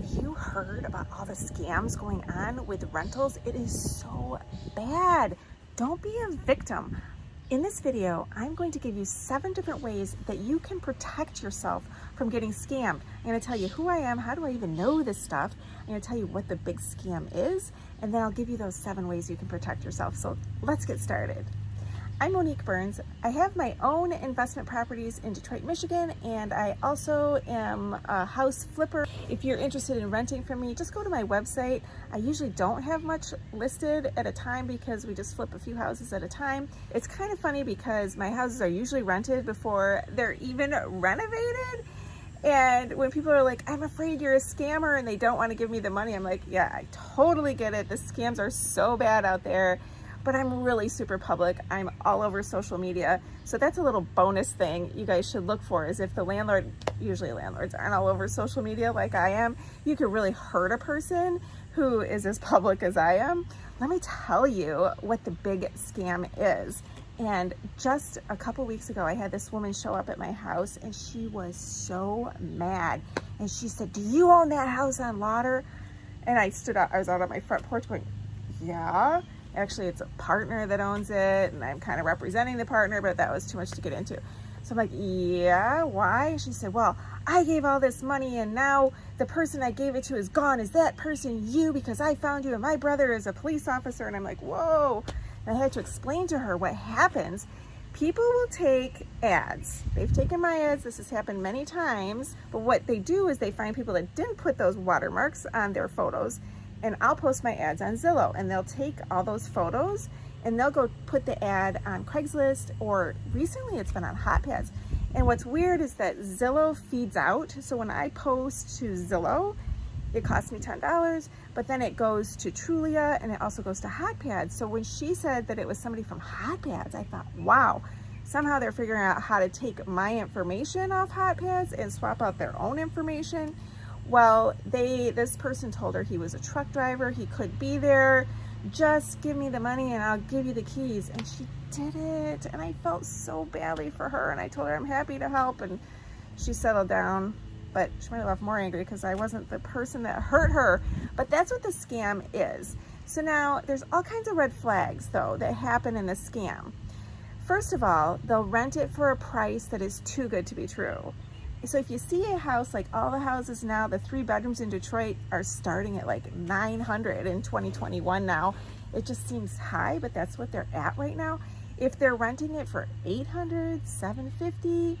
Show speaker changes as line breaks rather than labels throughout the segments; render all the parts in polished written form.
Have you heard about all the scams going on with rentals? It is so bad. Don't be a victim. In this video, I'm going to give you 7 different ways that you can protect yourself from getting scammed. I'm going to tell you who I am, how do I even know this stuff. I'm going to tell you what the big scam is, and then I'll give you those 7 ways you can protect yourself. So let's get started. I'm Monique Burns. I have my own investment properties in Detroit, Michigan, and I also am a house flipper. If you're interested in renting from me, just go to my website. I usually don't have much listed at a time because we just flip a few houses at a time. It's kind of funny because my houses are usually rented before they're even renovated. And when people are like, I'm afraid you're a scammer and they don't want to give me the money, I'm like, yeah, I totally get it. The scams are so bad out there. But I'm really super public. I'm all over social media. So that's a little bonus thing you guys should look for, is if the landlord, usually landlords aren't all over social media like I am, you could really hurt a person who is as public as I am. Let me tell you what the big scam is. And just a couple weeks ago, I had this woman show up at my house and she was so mad. And she said, do you own that house on Lauder? And I was out on my front porch going, yeah. Actually, it's a partner that owns it, and I'm kind of representing the partner, but that was too much to get into. So I'm like, yeah, why? She said, well, I gave all this money, and now the person I gave it to is gone. Is that person you? Because I found you, and my brother is a police officer. And I'm like, whoa. And I had to explain to her what happens. People will take ads. They've taken my ads. This has happened many times. But what they do is they find people that didn't put those watermarks on their photos, and I'll post my ads on Zillow, and they'll take all those photos and they'll go put the ad on Craigslist, or recently it's been on Hot Pads. And what's weird is that Zillow feeds out. So when I post to Zillow, it costs me $10, but then it goes to Trulia and it also goes to Hot Pads. So when she said that it was somebody from Hot Pads, I thought, wow, somehow they're figuring out how to take my information off Hot Pads and swap out their own information. Well, this person told her he was a truck driver, he could be there, just give me the money and I'll give you the keys. And she did it, and I felt so badly for her, and I told her I'm happy to help, and she settled down. But she might have left more angry because I wasn't the person that hurt her. But that's what the scam is. So now there's all kinds of red flags, though, that happen in the scam. First of all, they'll rent it for a price that is too good to be true. So if you see a house, like all the houses now, the 3 bedrooms in Detroit are starting at like $900 in 2021 now. It just seems high, but that's what they're at right now. If they're renting it for $800, $750,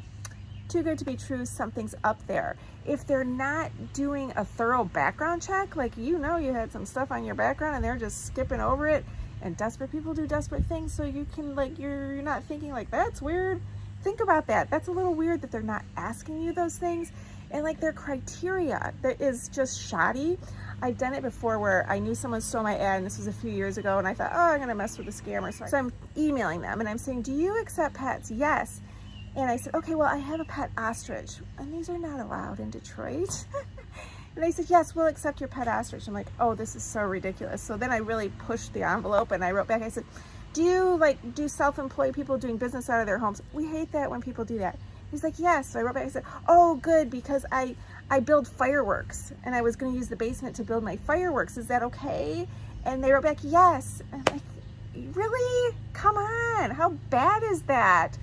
too good to be true, something's up there. If they're not doing a thorough background check, like you had some stuff on your background and they're just skipping over it, and desperate people do desperate things, so you can you're not thinking like, that's weird. Think about that. That's a little weird that they're not asking you those things. And their criteria that is just shoddy. I've done it before where I knew someone stole my ad, and this was a few years ago, and I thought, oh, I'm gonna mess with the scammer. So I'm emailing them and I'm saying, do you accept pets? Yes. And I said, okay, well, I have a pet ostrich, and these are not allowed in Detroit. And they said, yes, we'll accept your pet ostrich. I'm like, oh, this is so ridiculous. So then I really pushed the envelope and I wrote back, I said, do you do self-employed people doing business out of their homes? We hate that when people do that. He's like, yes. So I wrote back, I said, oh, good, because I build fireworks, and I was going to use the basement to build my fireworks. Is that okay? And they wrote back, yes. And I'm like, really? Come on. How bad is that?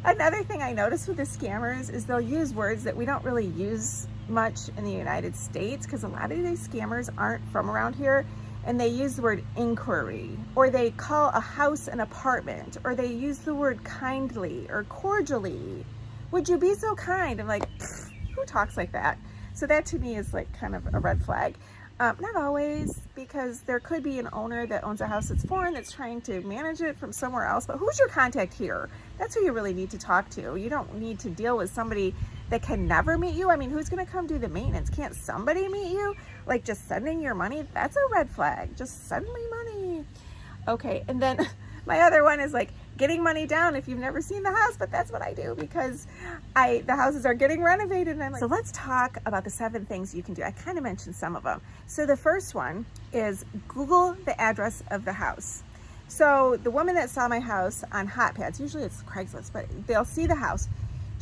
Another thing I noticed with the scammers is they'll use words that we don't really use much in the United States, because a lot of these scammers aren't from around here. And they use the word inquiry, or they call a house an apartment, or they use the word kindly or cordially. Would you be so kind? I'm like, who talks like that? So that to me is kind of a red flag. Not always, because there could be an owner that owns a house that's foreign that's trying to manage it from somewhere else. But who's your contact here? That's who you really need to talk to. You don't need to deal with somebody that can never meet you. I mean, who's going to come do the maintenance? Can't somebody meet you? Just sending your money, that's a red flag. Just send me money. Okay, and then my other one is getting money down if you've never seen the house, but that's what I do because the houses are getting renovated. And I'm so let's talk about the 7 things you can do. I kind of mentioned some of them. So the first one is Google the address of the house. So the woman that saw my house on Hot Pads, usually it's Craigslist, but they'll see the house.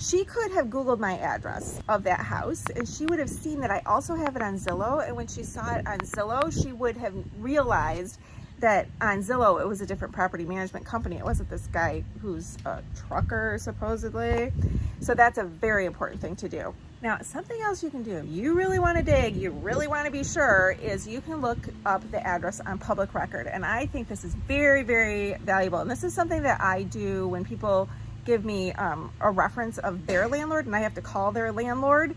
She could have Googled my address of that house, and she would have seen that I also have it on Zillow. And when she saw it on Zillow, she would have realized that on Zillow, it was a different property management company. It wasn't this guy who's a trucker, supposedly. So that's a very important thing to do. Now, something else you can do, you really want to dig, you really want to be sure, is you can look up the address on public record. And I think this is very, very valuable. And this is something that I do when people give me a reference of their landlord and I have to call their landlord.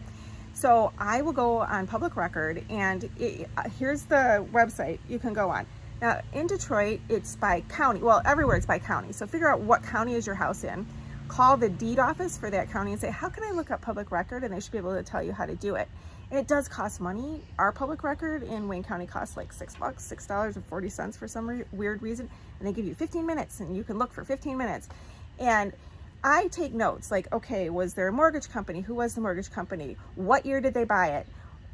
So I will go on public record, and here's the website you can go on. Now, in Detroit, it's by county. Well, everywhere it's by county. So figure out what county is your house in. Call the deed office for that county and say, how can I look up public record? And they should be able to tell you how to do it. And it does cost money. Our public record in Wayne County costs like $6, $6.40 for some weird reason. And they give you 15 minutes and you can look for 15 minutes. And I take notes like, okay, was there a mortgage company? Who was the mortgage company? What year did they buy it?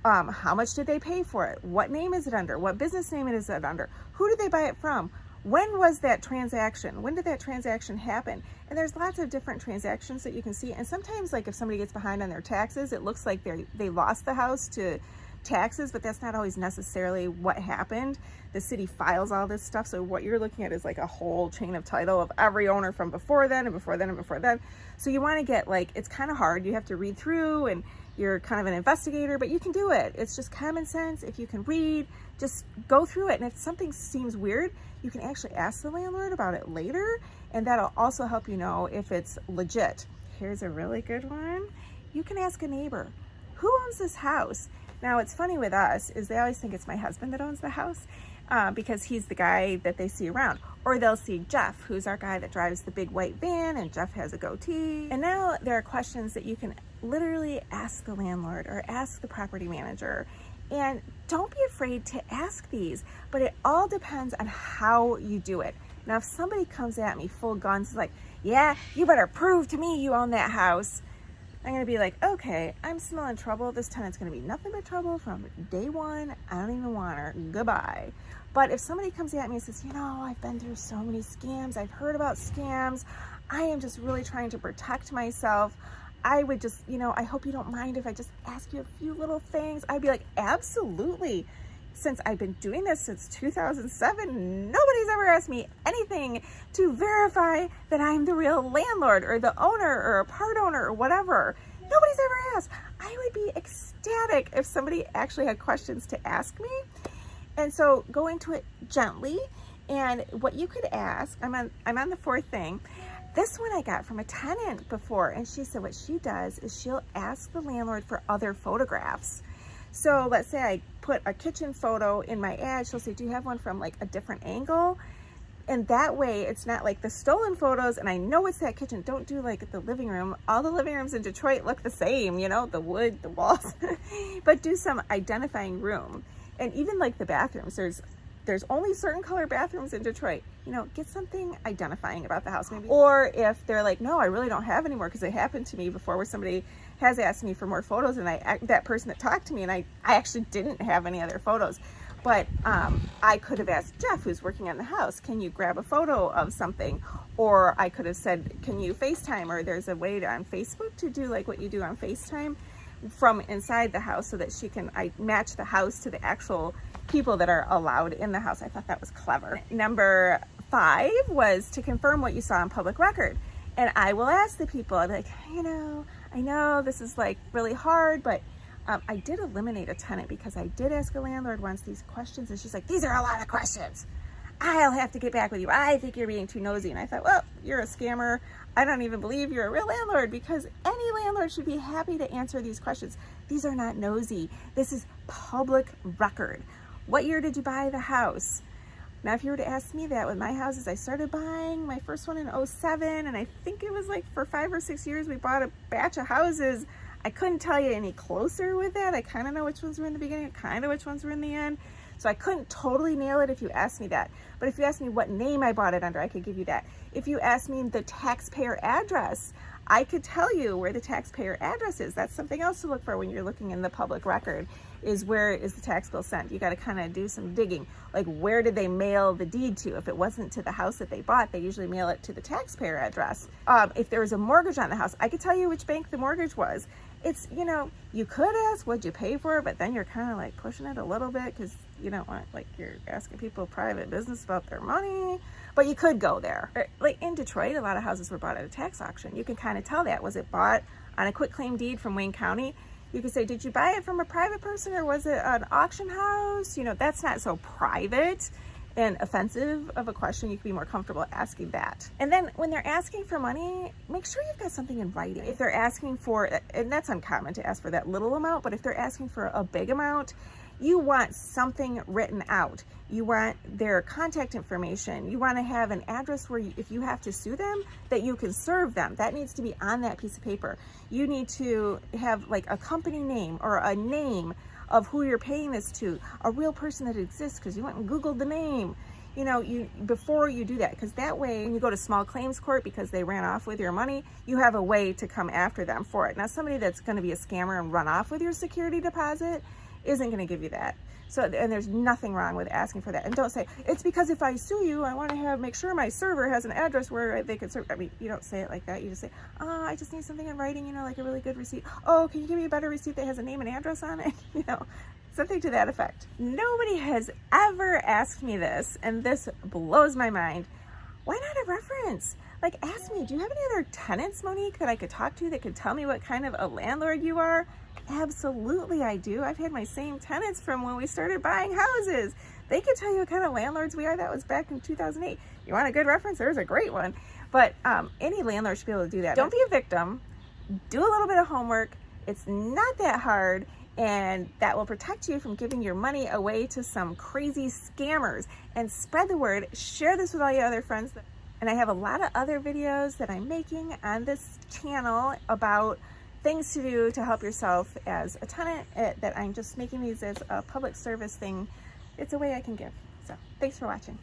How much did they pay for it? What name is it under? What business name is it under? Who did they buy it from? When was that transaction? When did that transaction happen? And there's lots of different transactions that you can see. And sometimes, like if somebody gets behind on their taxes, it looks like they lost the house to taxes, but that's not always necessarily what happened. The city files all this stuff. So what you're looking at is like a whole chain of title of every owner from before then and before then and before then. So you want to get like, it's kind of hard. You have to read through and you're kind of an investigator, but you can do it. It's just common sense. If you can read, just go through it. And if something seems weird, you can actually ask the landlord about it later. And that'll also help you know if it's legit. Here's a really good one. You can ask a neighbor, who owns this house? Now, it's funny with us is they always think it's my husband that owns the house because he's the guy that they see around. Or they'll see Jeff, who's our guy that drives the big white van, and Jeff has a goatee. And now there are questions that you can literally ask the landlord or ask the property manager. And don't be afraid to ask these, but it all depends on how you do it. Now, if somebody comes at me full guns, like, yeah, you better prove to me you own that house, I'm going to be like, okay, I'm smelling trouble. This tenant's going to be nothing but trouble from day one. I don't even want her. Goodbye. But if somebody comes at me and says, you know, I've been through so many scams. I've heard about scams. I am just really trying to protect myself. I would just, you know, I hope you don't mind if I just ask you a few little things. I'd be like, absolutely. Since I've been doing this since 2007, nobody's ever asked me anything to verify that I'm the real landlord or the owner or a part owner or whatever. Nobody's ever asked. I would be ecstatic if somebody actually had questions to ask me. And so go into it gently. And what you could ask, I'm on the fourth thing. This one I got from a tenant before, and she said what she does is she'll ask the landlord for other photographs. So let's say I put a kitchen photo in my ad, she'll say, do you have one from like a different angle? And that way it's not like the stolen photos and I know it's that kitchen. Don't do like the living room. All the living rooms in Detroit look the same, you know, the wood, the walls, but do some identifying room. And even like the bathrooms, there's only certain color bathrooms in Detroit. You know, get something identifying about the house maybe. Or if they're like, no, I really don't have any more, because it happened to me before where somebody has asked me for more photos and that person that talked to me and I actually didn't have any other photos. But I could have asked Jeff, who's working on the house, can you grab a photo of something? Or I could have said, can you FaceTime? Or there's a way on Facebook to do like what you do on FaceTime from inside the house so that I match the house to the actual people that are allowed in the house. I thought that was clever. Number 5 was to confirm what you saw on public record. And I will ask the people, I'll be like, you know, I know this is like really hard, but I did eliminate a tenant because I did ask a landlord once these questions and she's like, these are a lot of questions. I'll have to get back with you. I think you're being too nosy. And I thought, well, you're a scammer. I don't even believe you're a real landlord, because any landlord should be happy to answer these questions. These are not nosy. This is public record. What year did you buy the house? Now, if you were to ask me that with my houses, I started buying my first one in 07, and I think it was like for 5 or 6 years, we bought a batch of houses. I couldn't tell you any closer with that. I kind of know which ones were in the beginning, kind of which ones were in the end. So I couldn't totally nail it if you asked me that. But if you asked me what name I bought it under, I could give you that. If you asked me the taxpayer address, I could tell you where the taxpayer address is. That's something else to look for when you're looking in the public record, is where is the tax bill sent. You got to kind of do some digging. Like, where did they mail the deed to? If it wasn't to the house that they bought, they usually mail it to the taxpayer address. If there was a mortgage on the house, I could tell you which bank the mortgage was. It's, you know, you could ask what'd you pay for it, but then you're kind of like pushing it a little bit because you don't want, like, you're asking people private business about their money. But you could go there. Like in Detroit, a lot of houses were bought at a tax auction. You can kind of tell that. Was it bought on a quitclaim deed from Wayne County? You could say, did you buy it from a private person or was it an auction house? You know, that's not so private and offensive of a question. You could be more comfortable asking that. And then when they're asking for money, make sure you've got something in writing. If they're asking for, and that's uncommon to ask for that little amount, but if they're asking for a big amount, you want something written out. You want their contact information. You want to have an address where if you have to sue them, that you can serve them. That needs to be on that piece of paper. You need to have like a company name or a name of who you're paying this to, a real person that exists, because you went and Googled the name. You know, before you do that, because that way when you go to small claims court because they ran off with your money, you have a way to come after them for it. Now, somebody that's going to be a scammer and run off with your security deposit isn't going to give you that. So, and there's nothing wrong with asking for that. And don't say, it's because if I sue you, I want to make sure my server has an address where they can serve. I mean, you don't say it like that. You just say, oh, I just need something in writing, you know, like a really good receipt. Oh, can you give me a better receipt that has a name and address on it? You know, something to that effect. Nobody has ever asked me this, and this blows my mind. Why not a reference? Like, ask me, do you have any other tenants, Monique, that I could talk to that could tell me what kind of a landlord you are? Absolutely, I do. I've had my same tenants from when we started buying houses. They could tell you what kind of landlords we are. That was back in 2008. You want a good reference? There's a great one. But any landlord should be able to do that. Don't be a victim. Do a little bit of homework. It's not that hard, and that will protect you from giving your money away to some crazy scammers. And spread the word. Share this with all your other friends. And I have a lot of other videos that I'm making on this channel about things to do to help yourself as a tenant, that I'm just making these as a public service thing. It's a way I can give. So thanks for watching.